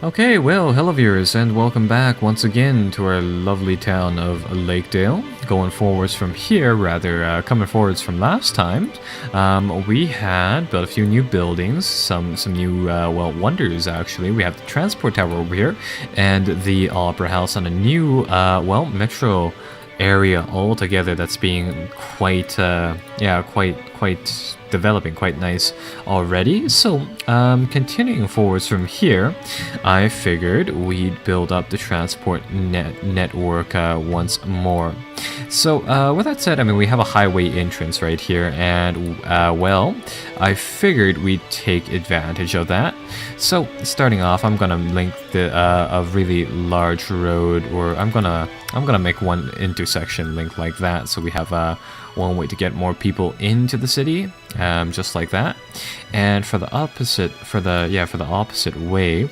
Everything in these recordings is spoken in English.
Okay, well, hello viewers, and welcome back once again to our lovely town of Lakedale. Going forwards from here, coming forwards from last time, we had built a few new buildings, some new, wonders actually. We have the transport tower over here, and the opera house on a new, metro area altogether that's being quite developing quite nice already. So continuing forwards from here, I figured we'd build up the transport network once more. So with that said, I mean, we have a highway entrance right here, and I figured we'd take advantage of that. So starting off, I'm gonna link a really large road, or I'm gonna make one intersection link like that, so we have one way to get more people into the city, just like that. And for the opposite way,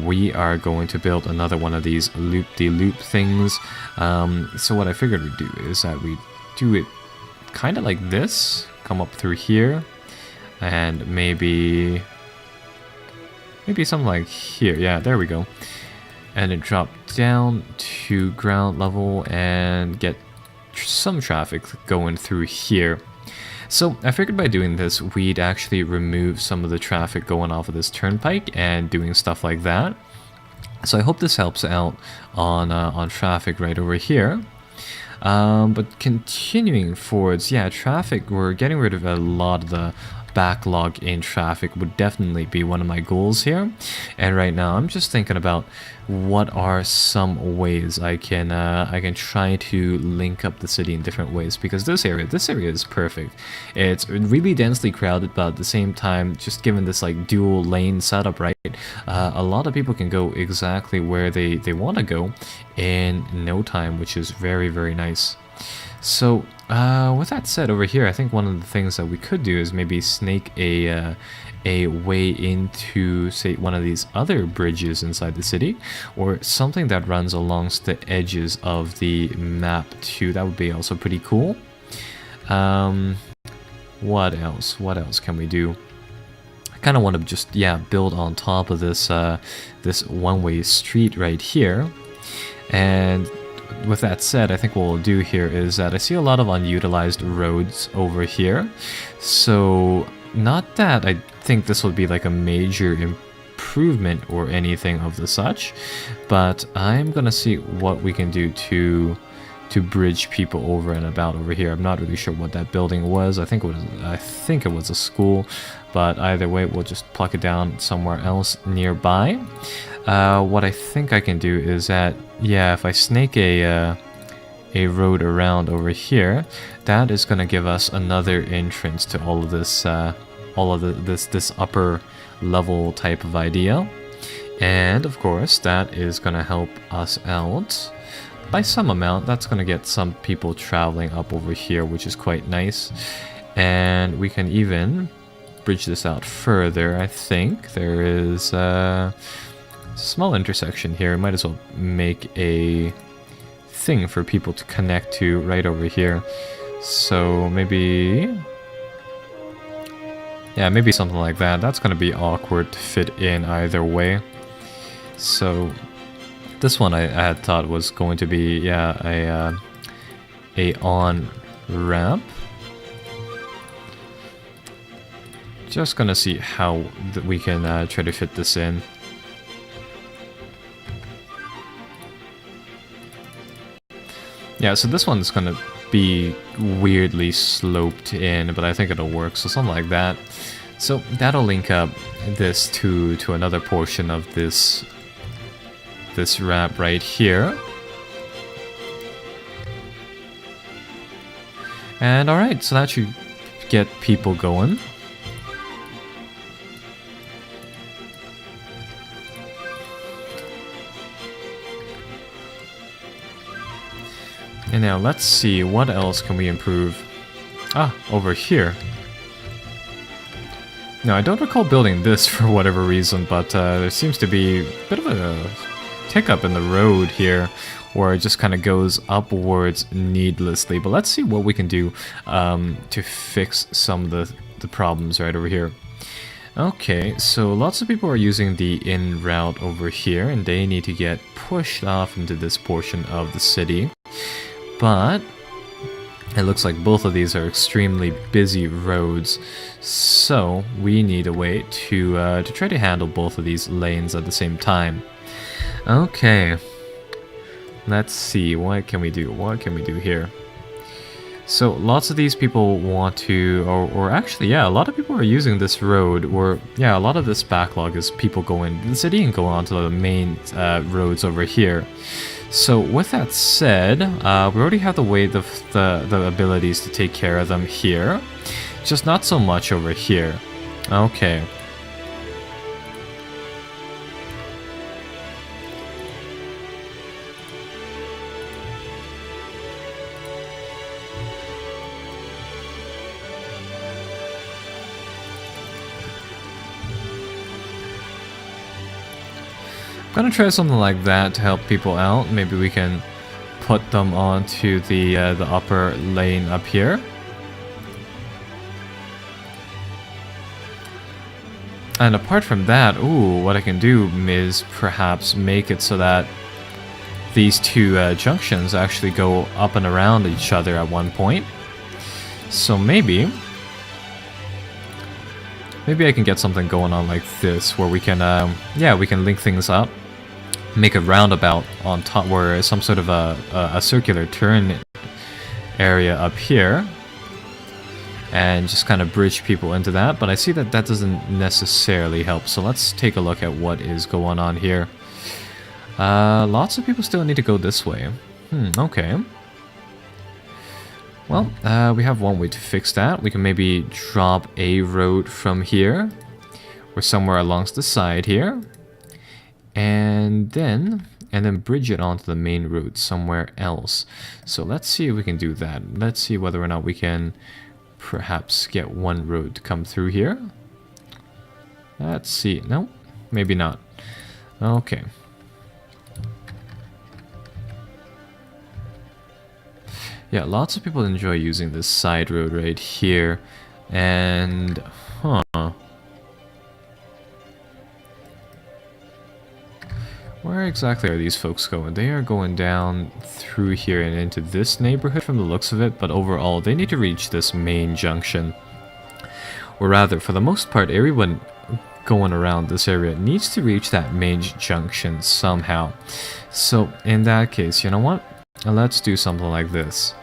we are going to build another one of these loop-de-loop things. So what I figured we'd do is that we do it kind of like this, come up through here, and maybe something like here. Yeah, there we go. And then drop down to ground level and get some traffic going through here. So I figured by doing this, we'd actually remove some of the traffic going off of this turnpike and doing stuff like that. So I hope this helps out on traffic right over here. But continuing forwards, yeah, traffic, we're getting rid of a lot of the backlog in traffic would definitely be one of my goals here. And right now I'm just thinking about what are some ways I can try to link up the city in different ways, because this area is perfect. It's really densely crowded, but at the same time, just given this like dual lane setup, right, a lot of people can go exactly where they want to go in no time, which is very, very nice. So with that said, over here, I think one of the things that we could do is maybe snake a way into, say, one of these other bridges inside the city, or something that runs along the edges of the map too. That would be also pretty cool. What else can we do? I kind of want to just, yeah, build on top of this this one-way street right here. And with that said, I think what we'll do here is that I see a lot of unutilized roads over here. So not that I think this would be like a major improvement or anything of the such, but I'm gonna see what we can do to bridge people over and about over here. I'm not really sure what that building was. I think it was a school, but either way, we'll just pluck it down somewhere else nearby. What I think I can do is that, yeah, if I snake a road around over here, that is going to give us another entrance to all of this, this upper level type of idea. And of course, that is going to help us out by some amount. That's going to get some people traveling up over here, which is quite nice. And we can even bridge this out further. I think there is a small intersection here. Might as well make a thing for people to connect to right over here. So maybe, yeah, maybe something like that. That's going to be awkward to fit in either way. So this one I had thought was going to be, yeah, a on ramp. Just gonna see how we can try to fit this in. Yeah, so this one's gonna be weirdly sloped in, but I think it'll work, so something like that. So that'll link up this to another portion of this ramp right here. And alright, so that should get people going. And now let's see, what else can we improve? Ah, over here. Now, I don't recall building this for whatever reason, but there seems to be a bit of a tick up in the road here, where it just kind of goes upwards needlessly. But let's see what we can do to fix some of the problems right over here. Okay, so lots of people are using the in route over here, and they need to get pushed off into this portion of the city. But it looks like both of these are extremely busy roads, so we need a way to try to handle both of these lanes at the same time. Okay, let's see, what can we do? What can we do here? So lots of these people want to, or actually, yeah, a lot of people are using this road, or yeah, a lot of this backlog is people go into the city and go onto the main roads over here. So with that said, we already have the abilities to take care of them here, just not so much over here. Okay. Gonna try something like that to help people out. Maybe we can put them onto the upper lane up here. And apart from that, ooh, what I can do is perhaps make it so that these two junctions actually go up and around each other at one point. So maybe I can get something going on like this, where we can, yeah, we can link things up. Make a roundabout on top, where some sort of a circular turn area up here, and just kind of bridge people into that. But I see that that doesn't necessarily help, so let's take a look at what is going on here. Lots of people still need to go this way. Okay. Well, we have one way to fix that. We can maybe drop a road from here, or somewhere along the side here, and then bridge it onto the main road somewhere else. So let's see if we can do that. Let's see whether or not we can perhaps get one road to come through here. Let's see. No, maybe not. Okay. Yeah, lots of people enjoy using this side road right here. And, where exactly are these folks going? They are going down through here and into this neighborhood from the looks of it, but overall they need to reach this main junction. Or rather, for the most part, everyone going around this area needs to reach that main junction somehow. So in that case, you know what? Let's do something like this.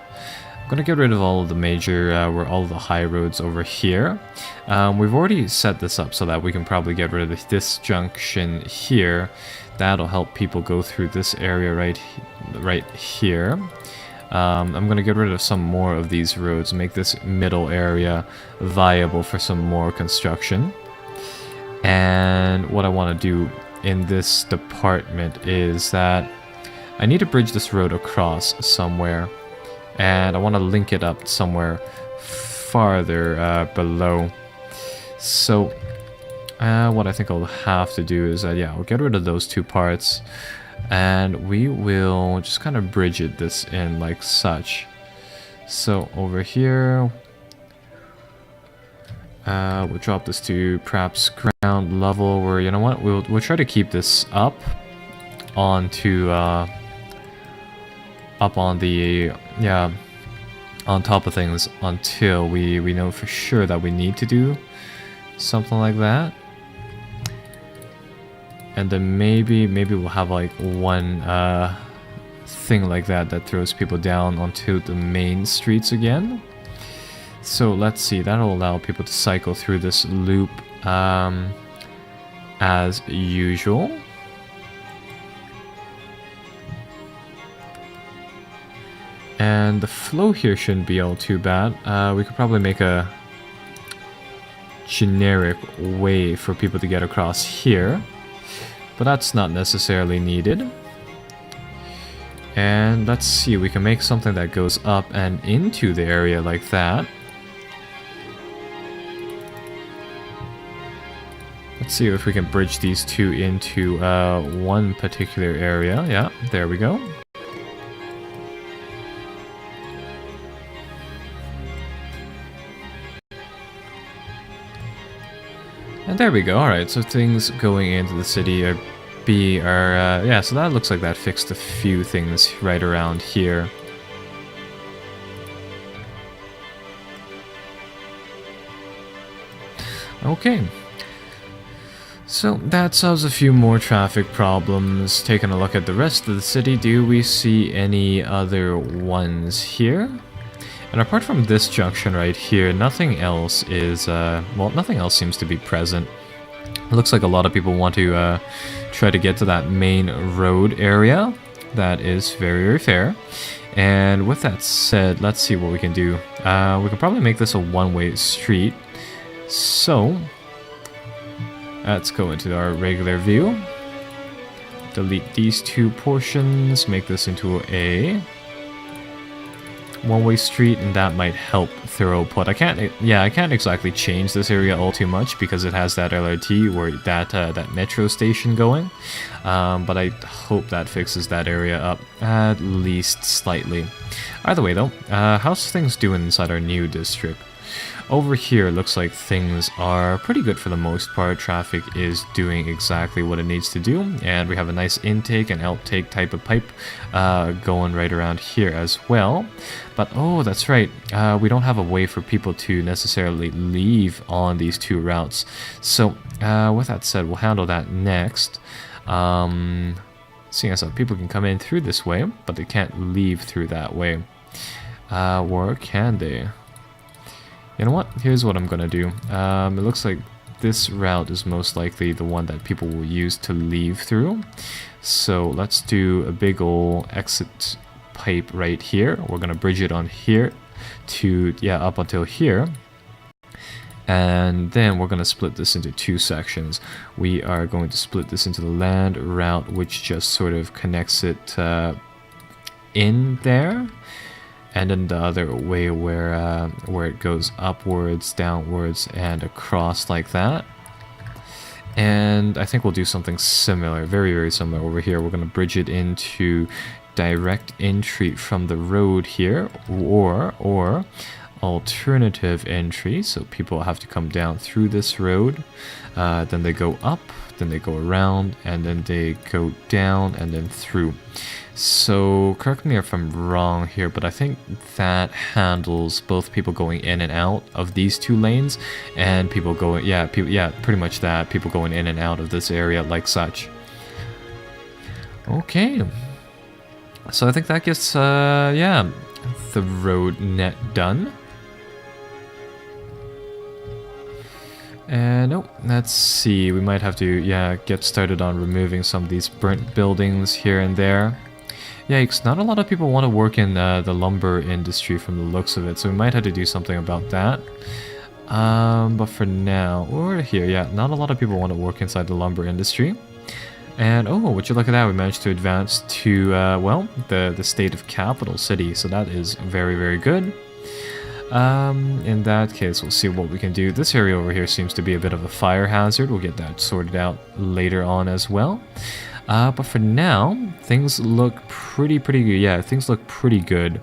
I'm gonna get rid of all of the major, all of the high roads over here. We've already set this up so that we can probably get rid of this junction here. That'll help people go through this area right here. I'm gonna get rid of some more of these roads, make this middle area viable for some more construction. And what I want to do in this department is that I need to bridge this road across somewhere, and I want to link it up somewhere farther below. So what I think I'll have to do is yeah, I'll get rid of those two parts, and we will just kind of bridge this in like such. So over here, we'll drop this to perhaps ground level, where, you know what, we'll try to keep this up onto up on the, yeah, on top of things until we know for sure that we need to do something like that. And then maybe we'll have like one thing like that throws people down onto the main streets again. So let's see, that'll allow people to cycle through this loop as usual. And the flow here shouldn't be all too bad. We could probably make a generic way for people to get across here, but that's not necessarily needed. And let's see, we can make something that goes up and into the area like that. Let's see if we can bridge these two into one particular area. Yeah, there we go. And there we go. Alright, so things going into the city are yeah, so that looks like that fixed a few things right around here. Okay. So that solves a few more traffic problems. Taking a look at the rest of the city, do we see any other ones here? And apart from this junction right here, nothing else is, well, nothing else seems to be present. It looks like a lot of people want to try to get to that main road area. That is very, very fair. And with that said, let's see what we can do. We can probably make this a one-way street. So, let's go into our regular view. Delete these two portions, make this into a one-way street, and that might help throughput. I can't exactly change this area all too much because it has that LRT or that metro station going. But I hope that fixes that area up at least slightly. Either way though, how's things doing inside our new district? Over here, looks like things are pretty good for the most part. Traffic is doing exactly what it needs to do, and we have a nice intake and outtake type of pipe going right around here as well. But oh, that's right, we don't have a way for people to necessarily leave on these two routes. So with that said, we'll handle that next. Seeing as how people can come in through this way, but they can't leave through that way. Or can they? You know what? Here's what I'm gonna do. It looks like this route is most likely the one that people will use to leave through. So let's do a big ol' exit pipe right here. We're gonna bridge it on here to, yeah, up until here. And then we're gonna split this into two sections. We are going to split this into the land route, which just sort of connects it in there. And then the other way where it goes upwards, downwards, and across like that. And I think we'll do something similar, very, very similar over here. We're going to bridge it into direct entry from the road here, or alternative entry. So people have to come down through this road, then they go up, then they go around, and then they go down, and then through. So, correct me if I'm wrong here, but I think that handles both people going in and out of these two lanes, and people going, pretty much that, people going in and out of this area like such. Okay. So I think that gets, the road net done. And oh, let's see, we might have to, get started on removing some of these burnt buildings here and there. Yikes, not a lot of people want to work in the lumber industry from the looks of it, so we might have to do something about that. But for now, we're here, not a lot of people want to work inside the lumber industry. And oh, would you look at that, we managed to advance to, well, the state of capital city, so that is very, very good. In that case, we'll see what we can do. This area over here seems to be a bit of a fire hazard. We'll get that sorted out later on as well. But for now, things look pretty good. Yeah, things look pretty good.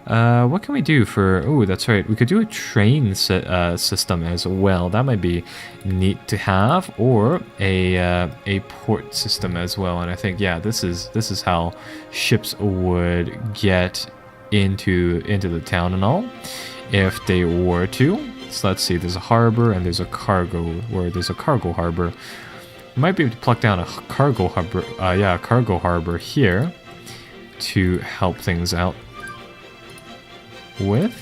What can we do for... Oh, that's right. We could do a train system as well. That might be neat to have. Or a port system as well. And I think, yeah, this is how ships would get into the town and all, if they were to. So let's see. There's a harbor and there's a cargo, where there's a cargo harbor. Might be able to pluck down a cargo harbor, a cargo harbor here to help things out with.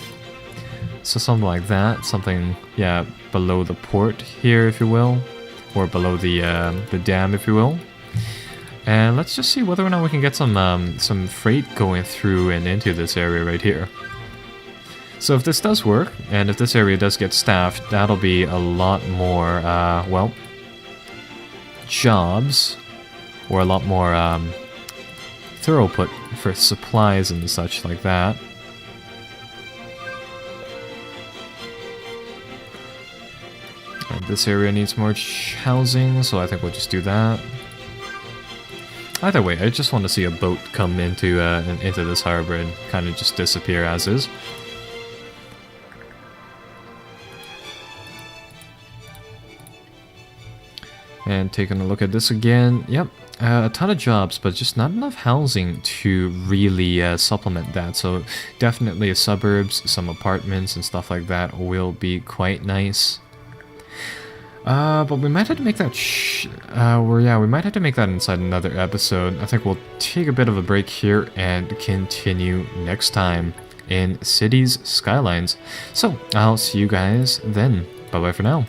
So something like that, something, below the port here, if you will, or below the dam, if you will. And let's just see whether or not we can get some freight going through and into this area right here. So if this does work, and if this area does get staffed, that'll be a lot more, well, jobs, or a lot more throughput for supplies and such like that. And this area needs more housing, so I think we'll just do that. Either way, I just want to see a boat come into this harbor and kind of just disappear as is. And taking a look at this again, yep, a ton of jobs, but just not enough housing to really supplement that. So definitely suburbs, some apartments and stuff like that will be quite nice. But we might have to make that we might have to make that inside another episode. I think we'll take a bit of a break here and continue next time in Cities Skylines. So I'll see you guys then. Bye bye for now.